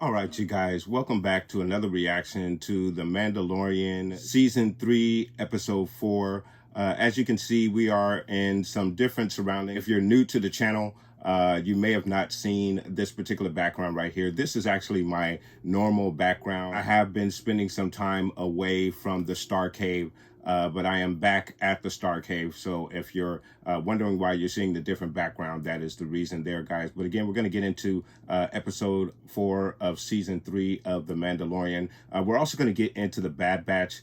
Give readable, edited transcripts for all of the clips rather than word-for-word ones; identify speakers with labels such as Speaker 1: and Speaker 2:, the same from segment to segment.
Speaker 1: All right, you guys, welcome back to another reaction to The Mandalorian Season 3, Episode 4. As you can see, we are in some different surroundings. If you're new to the channel, you may have not seen this particular background right here. This is actually my normal background. I have been spending some time away from the Star Cave, but I am back at the Star Cave. So if you're wondering why you're seeing the different background, that is the reason there, guys. But again, we're going to get into episode 4 of season 3 of The Mandalorian. We're also going to get into the Bad Batch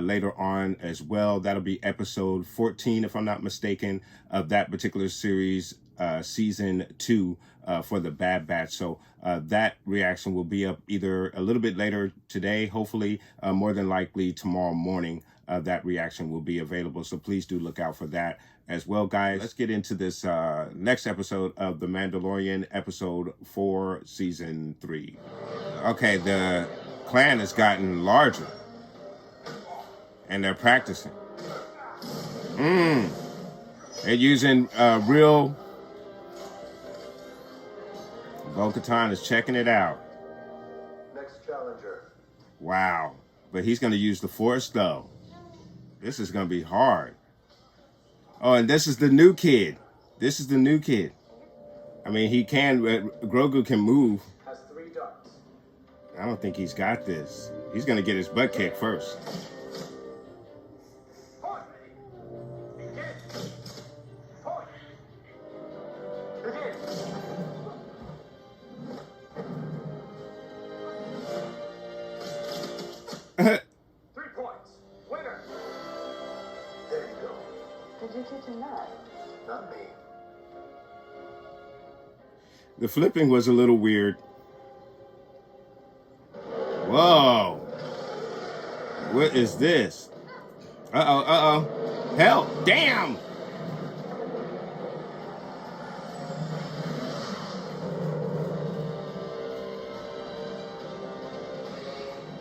Speaker 1: later on as well. That'll be episode 14, if I'm not mistaken, of that particular series, season 2 for the Bad Batch. So that reaction will be up either a little bit later today, hopefully, more than likely tomorrow morning. That reaction will be available, so please do look out for that as well, guys. Let's get into this next episode of The Mandalorian, episode 4, season 3. Okay, the clan has gotten larger, and they're practicing. They're using real... Bo-Katan is checking it out.
Speaker 2: Next challenger.
Speaker 1: Wow, but he's going to use the Force, though. This is going to be hard. Oh, and this is the new kid. This is the new kid. I mean, he can, Grogu can move.
Speaker 2: Has 3 darts.
Speaker 1: I don't think he's got this. He's going to get his butt kicked first.
Speaker 2: Point. Begin. Point. Begin.
Speaker 3: Did you teach him that?
Speaker 2: Not me.
Speaker 1: The flipping was a little weird. Whoa. What is this? Uh-oh, uh-oh. Help! Damn!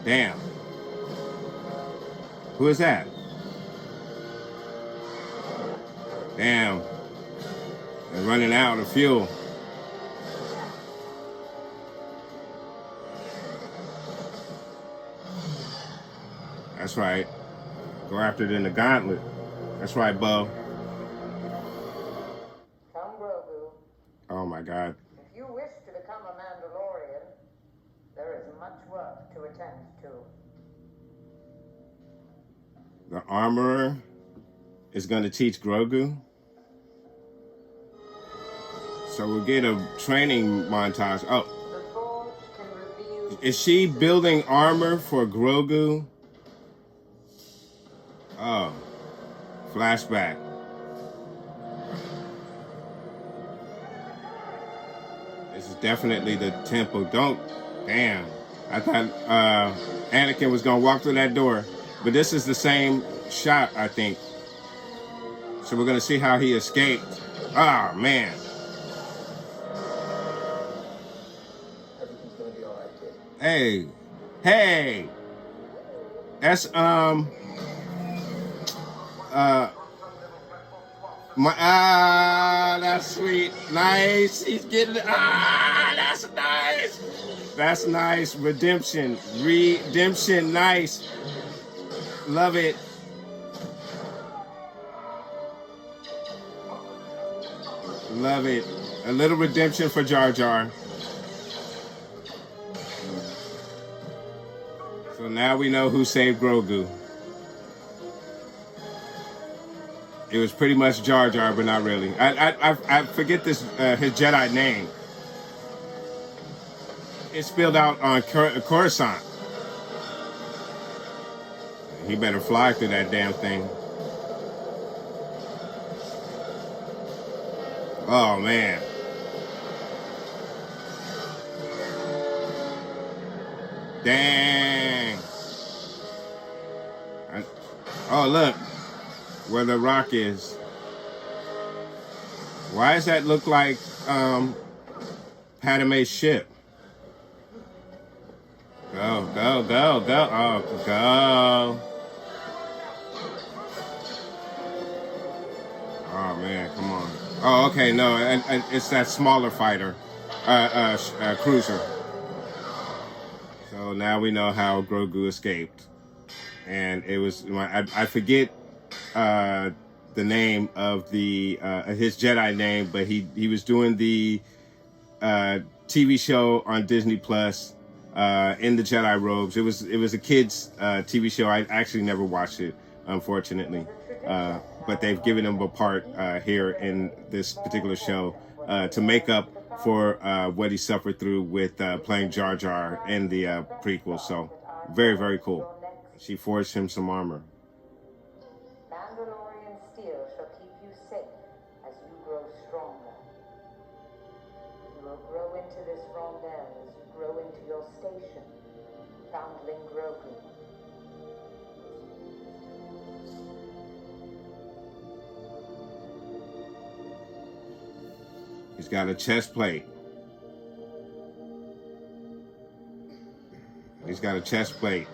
Speaker 1: Damn. Who is that? Damn. They're running out of fuel. That's right. Go after it in the gauntlet. That's right, Bo.
Speaker 3: Come, Grogu.
Speaker 1: Oh my God.
Speaker 3: If you wish to become a Mandalorian, there is much work to attend to.
Speaker 1: The armorer is going to teach Grogu. So we'll get a training montage. Oh,
Speaker 3: The Forge can reveal...
Speaker 1: is she building armor for Grogu? Oh, flashback. This is definitely the temple. Damn. I thought Anakin was going to walk through that door. But this is the same shot, I think. So we're going to see how he escaped. Ah, man.
Speaker 2: Everything's gonna be all right, kid.
Speaker 1: Hey. Hey. That's, that's sweet. Nice. He's getting, that's nice. That's nice. Redemption. Redemption. Nice. Love it. Love it. A little redemption for Jar Jar. So now we know who saved Grogu. It was pretty much Jar Jar, but not really. I forget his Jedi name. It's spelled out on Coruscant. He better fly through that damn thing. Oh, man. Dang. Oh, look. Where the rock is. Why does that look like Padme's ship? Go, go, go, go. Oh, go. Oh, man, come on. Oh, okay, no, and it's that smaller fighter, cruiser. So now we know how Grogu escaped. And it was, I forget the name of the his Jedi name, but he was doing the TV show on Disney Plus in the Jedi robes. It was a kids TV show. I actually never watched it, unfortunately, but they've given him a part here in this particular show to make up for what he suffered through with playing Jar Jar in the prequel. So very, very cool. She forged him some armor.
Speaker 3: Mandalorian steel shall keep you safe as you grow stronger. You will grow into this rondel as you grow into your station, Foundling Grogu.
Speaker 1: He's got a chest plate. He's got a chest plate.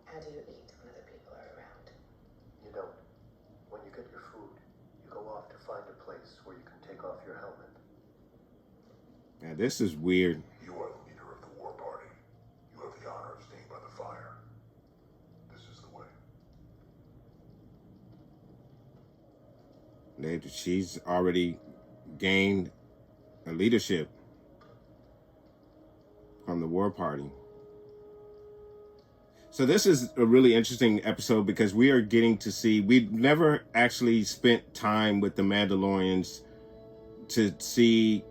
Speaker 3: How do you eat when other people are around?
Speaker 2: You don't. When you get your food, you go off to find a place where you can take off your helmet.
Speaker 1: Now this is weird.
Speaker 4: You are the leader of the war party. You have the honor of staying by the fire. This is the way.
Speaker 1: She's already gained a leadership from the war party. So this is a really interesting episode because we are getting to see, we've never actually spent time with the Mandalorians to see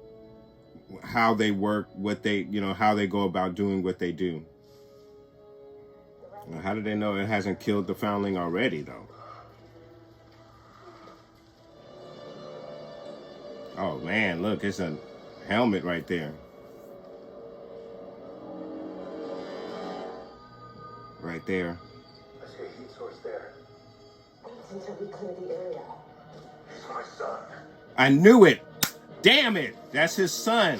Speaker 1: how they work, what they, how they go about doing what they do. Now, how do they know it hasn't killed the Foundling already, though? Oh, man, look, it's a helmet right there. Right there.
Speaker 2: I see a heat source there.
Speaker 3: Wait until we clear the area.
Speaker 4: He's my son.
Speaker 1: I knew it. Damn it. That's his son.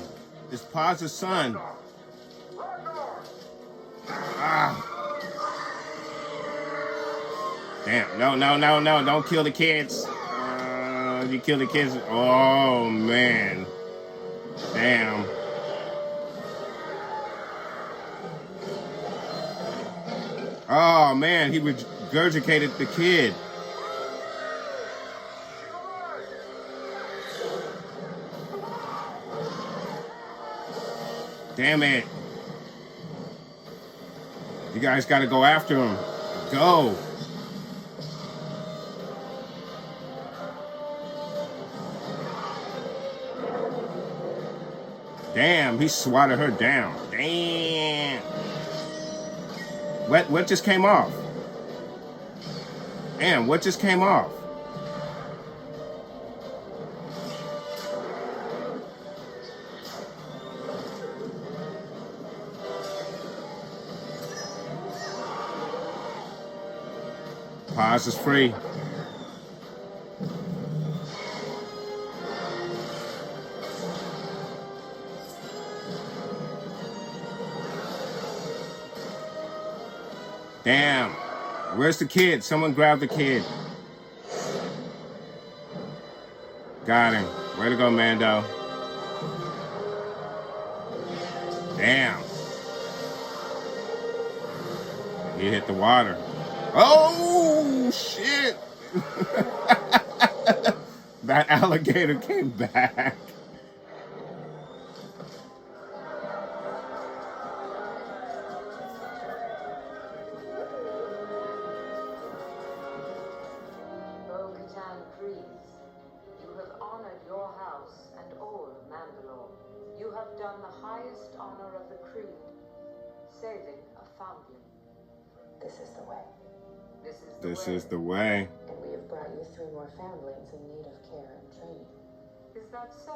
Speaker 1: His Paz's son. Ah. Damn. No. Don't kill the kids. You kill the kids. Oh, man. Damn. Oh, man. He regurgitated the kid. Damn it. You guys got to go after him. Go. Damn, he swatted her down. Damn. What just came off? Damn, what just came off? Paz is free. Damn. Where's the kid? Someone grab the kid. Got him. Way to go, Mando. Damn. He hit the water. Oh, shit. That alligator came back.
Speaker 3: You have honored your house and all of Mandalore. You have done the highest honor of the creed, saving a foundling. This is the way.
Speaker 1: This is the way.
Speaker 3: And we have brought you 3 more foundlings in need of care and training. Is that so?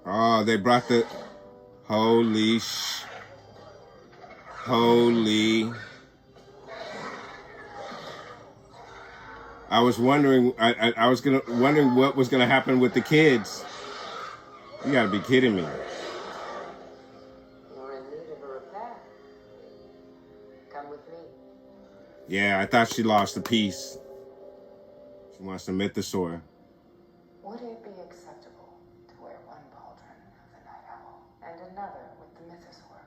Speaker 1: Oh, they brought the... Holy. I was wondering, I was wondering what was gonna happen with the kids. You gotta be kidding me.
Speaker 3: You're in need of a repair. Come with me.
Speaker 1: Yeah, I thought she lost a piece. She wants the mythosaur.
Speaker 3: Would it be acceptable to wear one pauldron of the night owl and another with the mythosaur?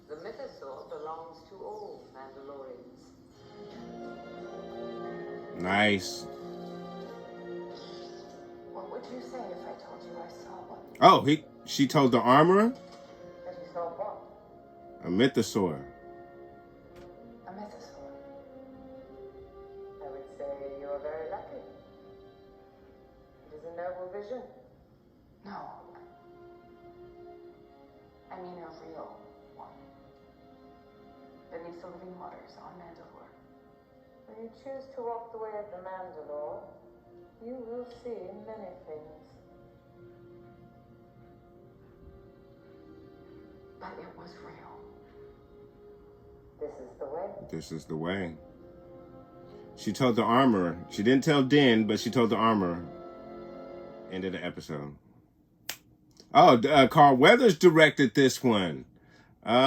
Speaker 3: The mythosaur belongs to all Mandalorians.
Speaker 1: Nice.
Speaker 3: What would you say if I told you I saw one?
Speaker 1: Oh, she told the armorer?
Speaker 3: That you saw what?
Speaker 1: A mythosaur.
Speaker 3: A mythosaur. I would say you are very lucky. It is a noble vision. No. I mean a real one. Beneath the living waters on Mandalore. When you choose to walk the way of the Mandalore, you will see many things. But it was real. This is the way.
Speaker 1: This is the way. She told the armorer. She didn't tell Din, but she told the armorer. End of the episode. Oh, Carl Weathers directed this one. Oh,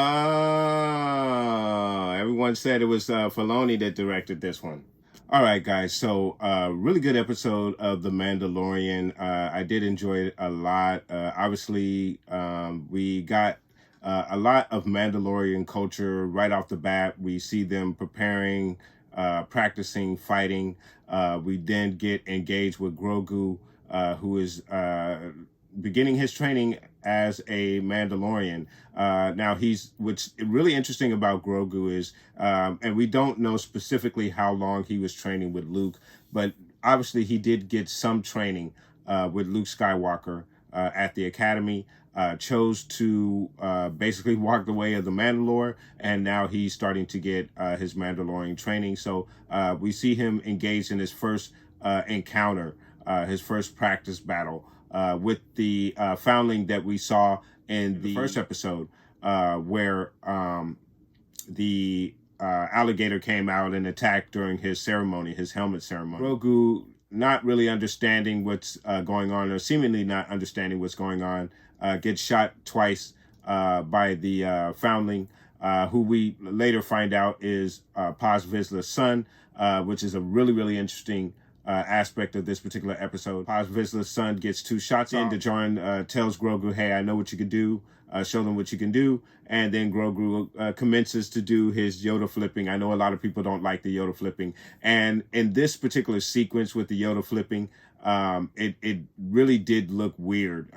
Speaker 1: everyone said it was Filoni that directed this one. All right, guys. So, really good episode of The Mandalorian. I did enjoy it a lot. Obviously, we got a lot of Mandalorian culture right off the bat. We see them preparing, practicing, fighting. We then get engaged with Grogu, who is beginning his training as a Mandalorian. Now what's really interesting about Grogu is, and we don't know specifically how long he was training with Luke, but obviously he did get some training with Luke Skywalker at the Academy, chose to basically walk the way of the Mandalore, and now he's starting to get his Mandalorian training. So we see him engaged in his first encounter, his first practice battle, with the Foundling that we saw in the first episode, where the alligator came out and attacked during his ceremony, his helmet ceremony. Grogu, not really understanding what's going on, or seemingly not understanding what's going on, gets shot twice by the Foundling, who we later find out is Paz Vizsla's son, which is a really, really interesting aspect of this particular episode. Paz Vizsla's son gets 2 shots in. Djarin tells Grogu, hey, I know what you can do. Show them what you can do. And then Grogu commences to do his Yoda flipping. I know a lot of people don't like the Yoda flipping. And in this particular sequence with the Yoda flipping, it really did look weird.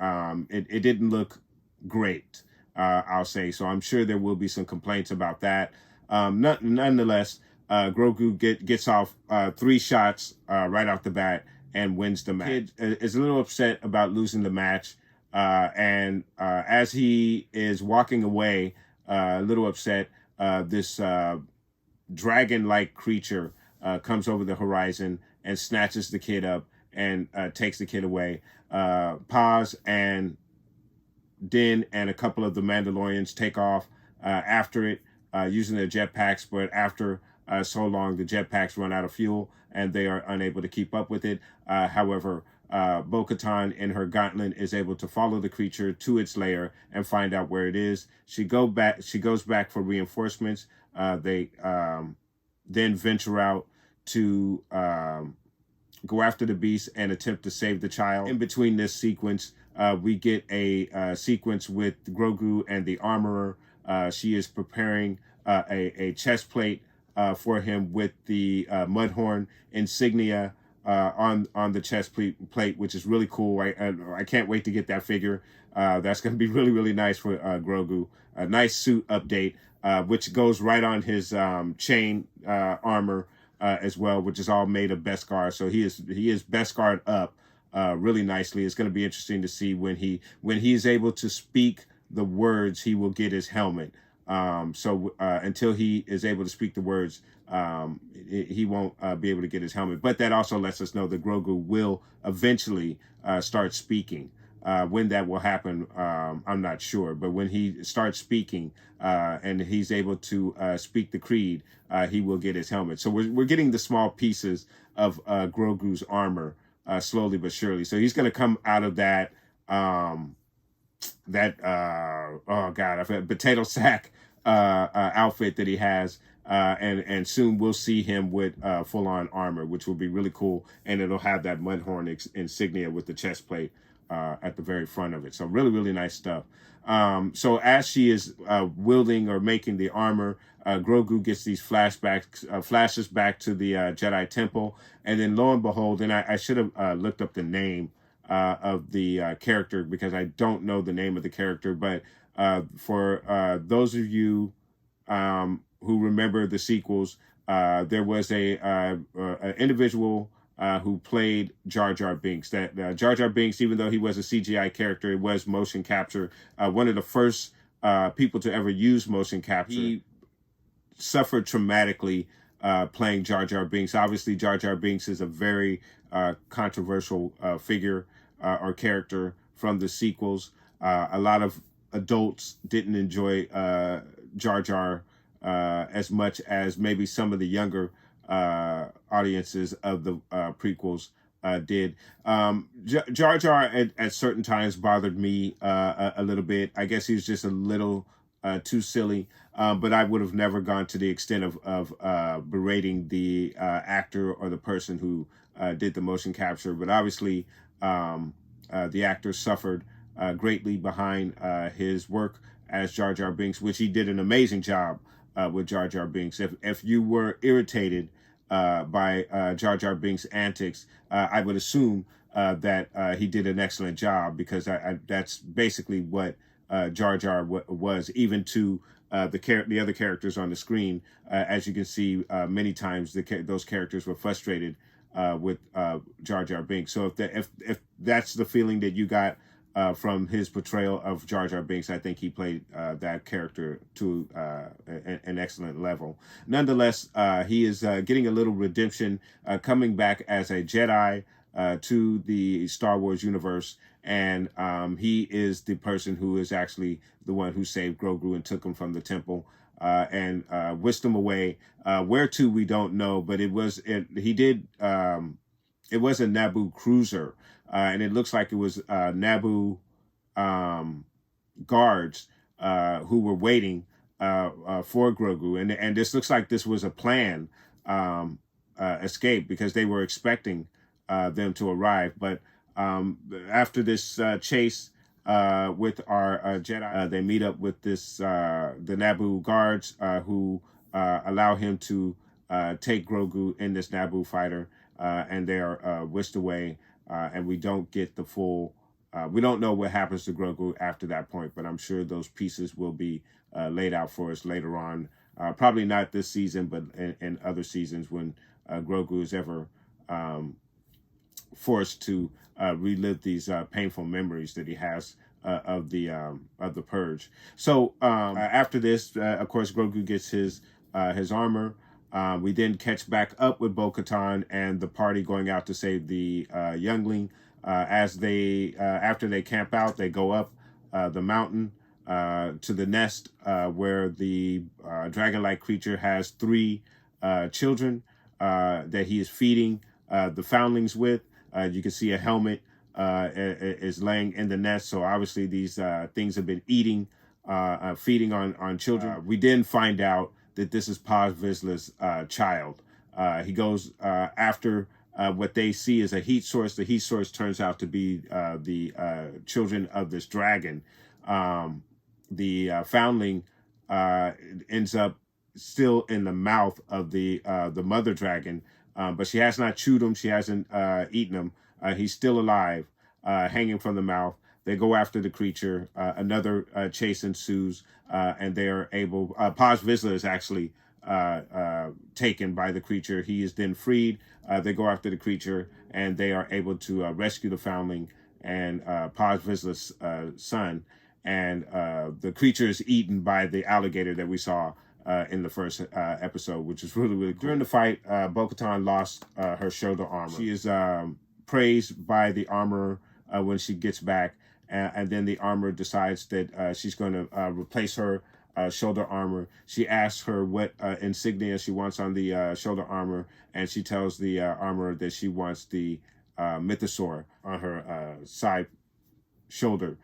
Speaker 1: It didn't look great, I'll say. So I'm sure there will be some complaints about that. Nonetheless, Grogu gets off 3 shots right off the bat and wins the match. Kid is a little upset about losing the match, and as he is walking away, a little upset, this dragon-like creature comes over the horizon and snatches the kid up and takes the kid away. Paz and Din and a couple of the Mandalorians take off after it, using their jetpacks, but after so long, the jetpacks run out of fuel and they are unable to keep up with it. However, Bo-Katan in her gauntlet is able to follow the creature to its lair and find out where it is. She goes back for reinforcements. They then venture out to go after the beast and attempt to save the child. In between this sequence, we get a sequence with Grogu and the armorer. She is preparing a chest plate for him with the Mudhorn insignia on the chest plate, which is really cool. I can't wait to get that figure. That's going to be really, really nice for Grogu. A nice suit update, which goes right on his chain armor as well, which is all made of Beskar. So he is Beskar up really nicely. It's going to be interesting to see when he is able to speak the words, he will get his helmet. So until he is able to speak the words, he won't be able to get his helmet. But that also lets us know that Grogu will eventually start speaking. When that will happen, I'm not sure. But when he starts speaking and he's able to speak the creed, he will get his helmet. So we're getting the small pieces of Grogu's armor slowly but surely. So he's going to come out of that oh God, I forgot, potato sack outfit that he has. And soon we'll see him with full-on armor, which will be really cool. And it'll have that Mudhorn insignia with the chest plate at the very front of it. So really, really nice stuff. So as she is wielding or making the armor, Grogu gets these flashbacks, flashes back to the Jedi Temple. And then lo and behold, and I should have looked up the name of the character, because I don't know the name of the character. But for those of you who remember the sequels, there was an individual who played Jar Jar Binks. That Jar Jar Binks, even though he was a CGI character, it was motion capture. One of the first people to ever use motion capture. He suffered traumatically playing Jar Jar Binks. Obviously, Jar Jar Binks is a very controversial figure or character from the sequels. A lot of adults didn't enjoy Jar Jar as much as maybe some of the younger audiences of the prequels did. Jar Jar at certain times bothered me a little bit. I guess he was just a little too silly, but I would have never gone to the extent of berating the actor or the person who did the motion capture. But obviously, the actor suffered greatly behind his work as Jar Jar Binks, which he did an amazing job with Jar Jar Binks. If you were irritated by Jar Jar Binks' antics, I would assume that he did an excellent job, because that's basically what Jar Jar was, even to the other characters on the screen. As you can see, many times those characters were frustrated with Jar Jar Binks. So if that's the feeling that you got from his portrayal of Jar Jar Binks, I think he played that character to an excellent level. Nonetheless, he is getting a little redemption, coming back as a Jedi to the Star Wars universe. And he is the person who is actually the one who saved Grogu and took him from the temple and whisked him away. Where to, we don't know, but it was a Naboo cruiser. And it looks like it was Naboo guards who were waiting for Grogu. And this looks like this was a planned escape, because they were expecting them to arrive. But after this chase with our Jedi, they meet up with the Naboo guards who allow him to take Grogu in this Naboo fighter, and they are whisked away. And we don't get the full, we don't know what happens to Grogu after that point, but I'm sure those pieces will be laid out for us later on. Probably not this season, but in other seasons, when Grogu is ever forced to relive these painful memories that he has of the purge. So after this, of course, Grogu gets his armor. We then catch back up with Bo-Katan and the party going out to save the youngling. As they after they camp out, they go up the mountain to the nest where the dragon-like creature has 3 children that he is feeding the foundlings with. You can see a helmet is laying in the nest. So obviously these things have been feeding on children. We then find out that this is Paz Vizsla's child. He goes after what they see as a heat source. The heat source turns out to be the children of this dragon. The foundling ends up still in the mouth of the mother dragon, but she has not chewed him. She hasn't eaten him. He's still alive, hanging from the mouth. They go after the creature. Another chase ensues, and they are able. Paz Vizsla is actually taken by the creature. He is then freed. They go after the creature, and they are able to rescue the foundling and Paz Vizsla's son. and the creature is eaten by the alligator that we saw in the first episode, which is really, really cool. During the fight, Bo-Katan lost her shoulder armor. She is praised by the armorer when she gets back, and then the armorer decides that she's going to replace her shoulder armor. She asks her what insignia she wants on the shoulder armor, and she tells the armorer that she wants the mythosaur on her side shoulder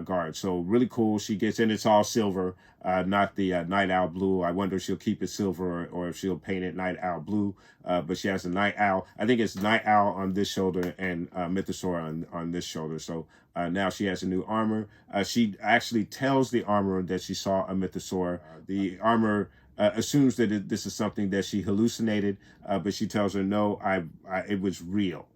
Speaker 1: guard. So really cool. She gets in, it's all silver, not the night owl blue. I wonder if she'll keep it silver or if she'll paint it night owl blue. But she has a night owl. I think it's night owl on this shoulder and mythosaur on this shoulder. So now she has a new armor. She actually tells the armorer that she saw a mythosaur. The armorer assumes that this is something that she hallucinated, but she tells her, no, it was real.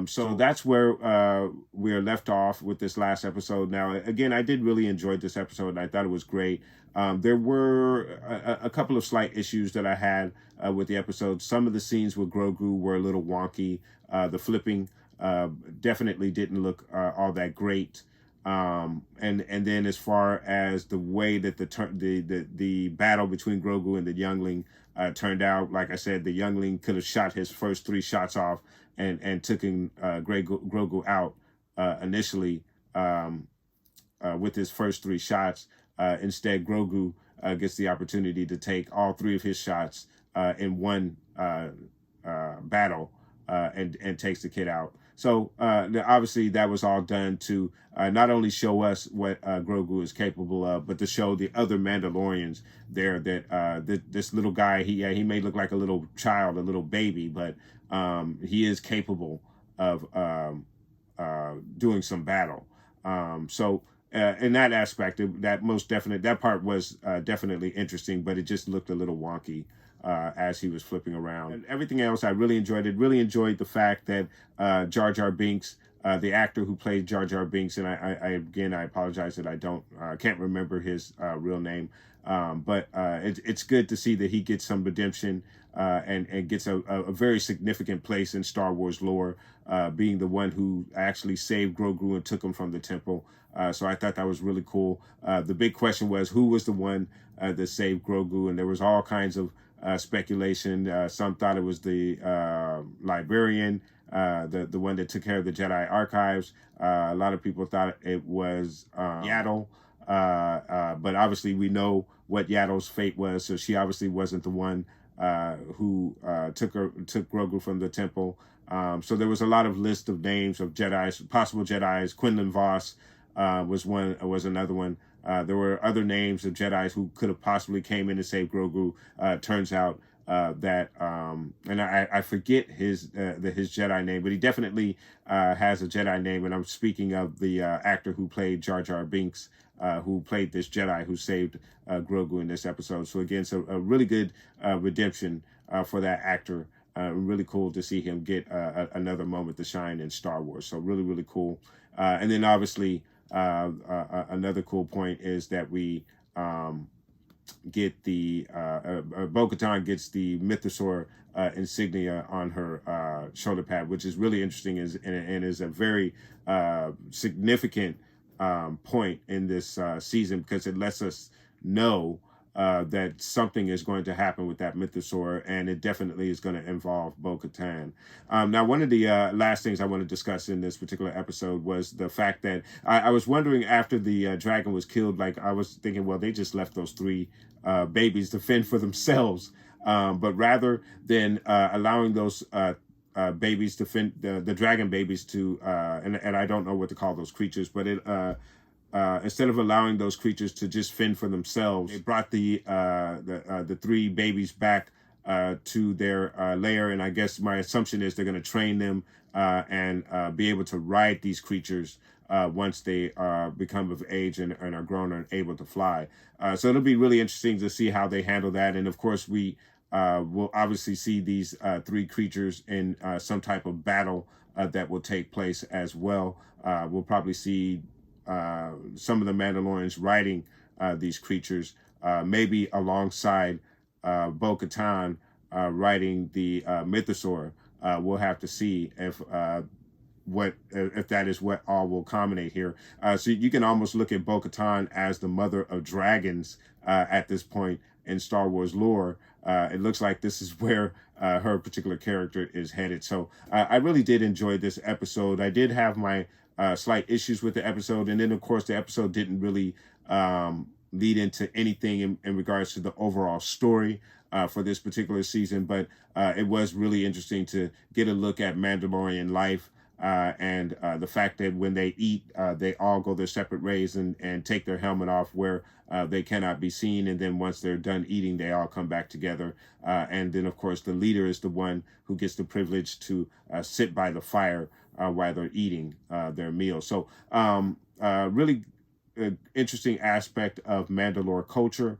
Speaker 1: So that's where we are left off with this last episode. Now, again, I did really enjoy this episode, and I thought it was great. There were a couple of slight issues that I had with the episode. Some of the scenes with Grogu were a little wonky. The flipping definitely didn't look all that great. And then as far as the way that the battle between Grogu and the youngling turned out, like I said, the youngling could have shot his first 3 shots off and took Grogu out initially with his first 3 shots. Instead, Grogu gets the opportunity to take all 3 of his shots in one battle and takes the kid out. So obviously that was all done to not only show us what Grogu is capable of, but to show the other Mandalorians there that this little guy, he may look like a little child, a little baby, but he is capable of doing some battle. So in that aspect, that part was definitely interesting, but it just looked a little wonky as he was flipping around. And everything else, I really enjoyed it. Really enjoyed the fact that Jar Jar Binks, the actor who played Jar Jar Binks, and I apologize that I can't remember his real name, but it's good to see that he gets some redemption and gets a very significant place in Star Wars lore, being the one who actually saved Grogu and took him from the temple. So I thought that was really cool. The big question was, who was the one that saved Grogu? And there was all kinds of speculation. Some thought it was the librarian, the one that took care of the Jedi archives. A lot of people thought it was Yaddle, but obviously we know what Yaddle's fate was, so she obviously wasn't the one who took Grogu from the temple. So there was a lot of list of names of Jedis, possible Jedis. Quinlan Voss was another one. There were other names of Jedis who could have possibly came in and saved Grogu. Turns out that, and I forget his Jedi name, but he definitely has a Jedi name. And I'm speaking of the actor who played Jar Jar Binks, who played this Jedi who saved Grogu in this episode. So again, so a really good redemption for that actor. Really cool to see him get another moment to shine in Star Wars. So really, really cool. And then obviously, another cool point is that we get the Bo-Katan gets the mythosaur insignia on her shoulder pad, which is really interesting and is a very significant point in this season, because it lets us know that something is going to happen with that mythosaur, and it definitely is going to involve Bo-Katan. Now, one of the last things I want to discuss in this particular episode was the fact that I was wondering, after the dragon was killed, like I was thinking, well, they just left those 3 babies to fend for themselves. But rather than allowing those babies to fend, the dragon babies to, and I don't know what to call those creatures, but instead of allowing those creatures to just fend for themselves, they brought the 3 babies back to their lair. And I guess my assumption is they're going to train them and be able to ride these creatures once they become of age and are grown and able to fly. So it'll be really interesting to see how they handle that. And of course, we will obviously see these 3 creatures in some type of battle that will take place as well. We'll probably see some of the Mandalorians riding these creatures, maybe alongside Bo-Katan riding the mythosaur. We'll have to see if what if that is what all will culminate here. So you can almost look at Bo-Katan as the mother of dragons at this point in Star Wars lore. It looks like this is where her particular character is headed. So I really did enjoy this episode. I did have my slight issues with the episode, and then of course the episode didn't really lead into anything in regards to the overall story for this particular season, but it was really interesting to get a look at Mandalorian life and the fact that when they eat, they all go their separate ways and take their helmet off where they cannot be seen. And then once they're done eating, they all come back together. And then, of course, the leader is the one who gets the privilege to sit by the fire while they're eating their meal. So really interesting aspect of Mandalore culture.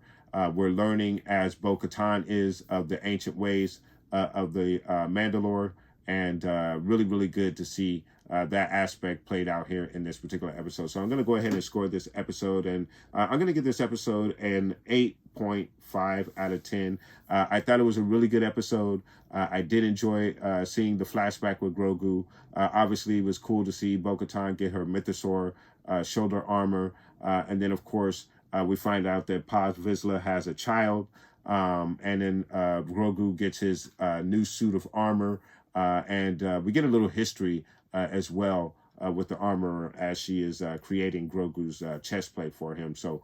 Speaker 1: We're learning as Bo-Katan is of the ancient ways of the Mandalore, and really, really good to see that aspect played out here in this particular episode. So I'm going to go ahead and score this episode, and I'm going to give this episode an 8.5 out of 10. I thought it was a really good episode. I did enjoy seeing the flashback with Grogu. Obviously, it was cool to see Bo-Katan get her mythosaur shoulder armor, and then, of course, we find out that Paz Vizsla has a child, and then Grogu gets his new suit of armor, and we get a little history as well with the armor as she is creating Grogu's chest plate for him. So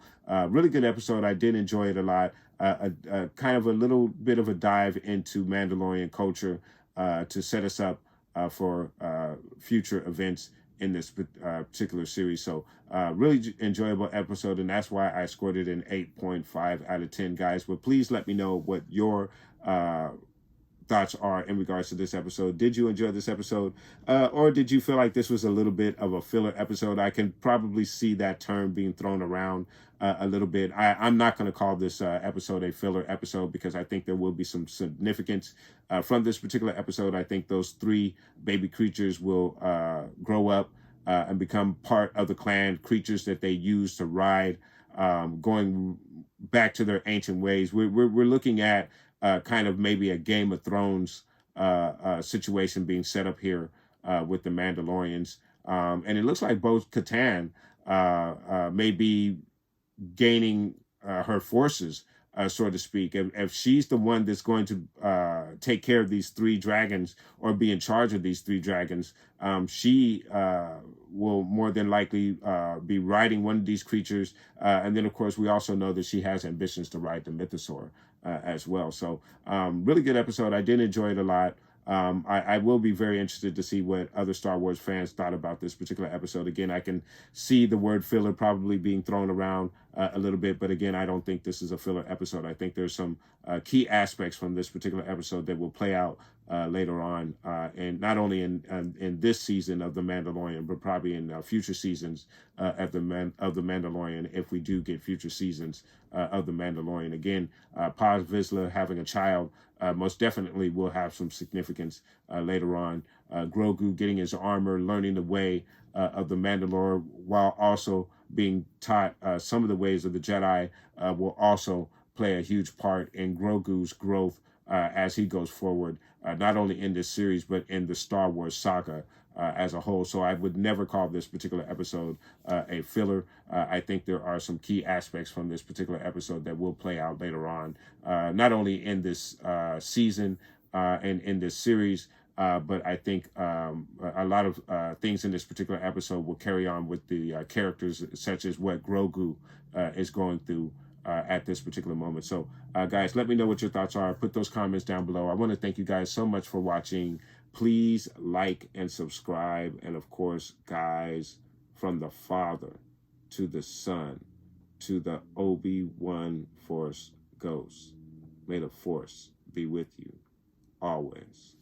Speaker 1: really good episode. I did enjoy it a lot. Kind of a little bit of a dive into Mandalorian culture to set us up for future events in this particular series. So really enjoyable episode, and that's why I scored it an 8.5 out of 10, guys. But please let me know what your thoughts are in regards to this episode. Did you enjoy this episode, or did you feel like this was a little bit of a filler episode? I can probably see that term being thrown around a little bit. I'm not going to call this episode a filler episode, because I think there will be some significance from this particular episode. I think those 3 baby creatures will grow up and become part of the clan, creatures that they use to ride, going back to their ancient ways. We're looking at kind of maybe a Game of Thrones situation being set up here with the Mandalorians. And it looks like both Katan may be gaining her forces, so to speak. If she's the one that's going to take care of these 3 dragons, or be in charge of these 3 dragons, she will more than likely be riding one of these creatures. And then, of course, we also know that she has ambitions to ride the mythosaur as well. So really good episode. I did enjoy it a lot. I will be very interested to see what other Star Wars fans thought about this particular episode. Again, I can see the word filler probably being thrown around a little bit, but again, I don't think this is a filler episode. I think there's some key aspects from this particular episode that will play out later on, and not only in this season of The Mandalorian, but probably in future seasons of the Mandalorian, if we do get future seasons of The Mandalorian. Again, Paz Vizsla having a child most definitely will have some significance later on. Grogu getting his armor, learning the way of the Mandalore, while also being taught some of the ways of the Jedi, will also play a huge part in Grogu's growth as he goes forward, not only in this series, but in the Star Wars saga as a whole. So I would never call this particular episode a filler. I think there are some key aspects from this particular episode that will play out later on, not only in this season and in this series, but I think a lot of things in this particular episode will carry on with the characters, such as what Grogu is going through at this particular moment. So, guys, let me know what your thoughts are. Put those comments down below. I want to thank you guys so much for watching. Please like and subscribe. And, of course, guys, from the Father to the Son to the Obi-Wan Force Ghost, may the Force be with you always.